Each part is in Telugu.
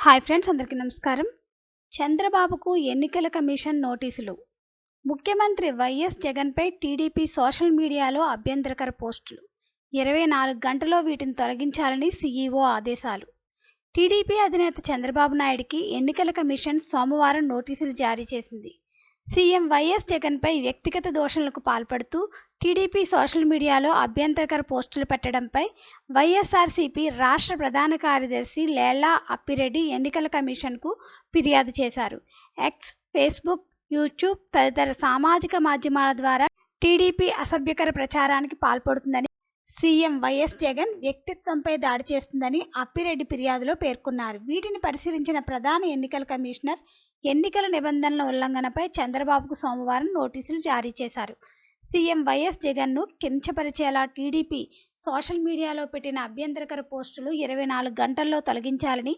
హాయ్ ఫ్రెండ్స్, అందరికీ నమస్కారం. చంద్రబాబుకు ఎన్నికల కమిషన్ నోటీసులు. ముఖ్యమంత్రి వైఎస్ జగన్పై టీడీపీ సోషల్ మీడియాలో అభ్యంతరకర పోస్టులు. 24 గంటల్లో వీటిని తొలగించాలని సీఈఓ ఆదేశాలు. టీడీపీ అధినేత చంద్రబాబు నాయుడికి ఎన్నికల కమిషన్ సోమవారం నోటీసులు జారీ చేసింది. సీఎం వైఎస్ జగన్పై వ్యక్తిగత దూషణలకు పాల్పడుతూ టీడీపీ సోషల్ మీడియాలో అభ్యంతరకర పోస్టులు పెట్టడంపై వైఎస్ఆర్సీపీ రాష్ట్ర ప్రధాన కార్యదర్శి లేళ్ల అప్పిరెడ్డి ఎన్నికల కమిషన్కు ఫిర్యాదు చేశారు. ఎక్స్, ఫేస్బుక్, యూట్యూబ్ తదితర సామాజిక మాధ్యమాల ద్వారా టీడీపీ అసభ్యకర ప్రచారానికి పాల్పడుతుందని, సీఎం వైఎస్ జగన్ వ్యక్తిత్వంపై దాడి చేస్తుందని అప్పిరెడ్డి ఫిర్యాదులో పేర్కొన్నారు. వీటిని పరిశీలించిన ప్రధాన ఎన్నికల కమిషనర్ ఎన్నికల నిబంధనల ఉల్లంఘనపై చంద్రబాబుకు సోమవారం నోటీసులు జారీ చేశారు. సీఎం వైఎస్ జగన్ను కించపరిచేలా టీడీపీ సోషల్ మీడియాలో పెట్టిన అభ్యంతరకర పోస్టులు 24 గంటల్లో తొలగించాలని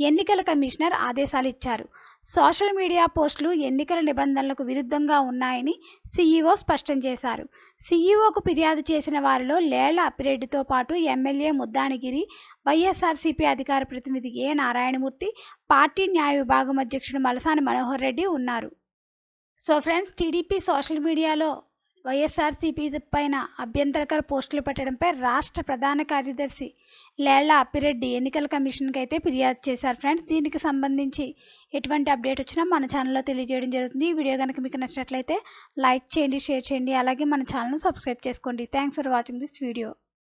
ఎన్నికల కమిషనర్ ఆదేశాలు ఇచ్చారు. సోషల్ మీడియా పోస్టులు ఎన్నికల నిబంధనలకు విరుద్ధంగా ఉన్నాయని సీఈఓ స్పష్టం చేశారు. సీఈఓకు ఫిర్యాదు చేసిన వారిలో లేళ్ల అప్పిరెడ్డితో పాటు ఎమ్మెల్యే ముద్దాణిగిరి, వైఎస్ఆర్సీపీ అధికార ప్రతినిధి ఏ నారాయణమూర్తి, పార్టీ న్యాయ విభాగం అధ్యక్షుడు మలసాని మనోహర్ రెడ్డి ఉన్నారు. సో ఫ్రెండ్స్, టీడీపీ సోషల్ మీడియాలో వైఎస్ఆర్సీపీ పైన అభ్యంతరకర పోస్టులు పెట్టడంపై రాష్ట్ర ప్రధాన కార్యదర్శి లేళ్ల అప్పిరెడ్డి ఎన్నికల కమిషన్కి అయితే ఫిర్యాదు చేశారు. ఫ్రెండ్స్, దీనికి సంబంధించి ఎటువంటి అప్డేట్ వచ్చినా మన ఛానల్లో తెలియజేయడం జరుగుతుంది. ఈ వీడియో కనుక మీకు నచ్చినట్లయితే లైక్ చేయండి, షేర్ చేయండి, అలాగే మన ఛానల్ను సబ్స్క్రైబ్ చేసుకోండి. Thanks for watching this video.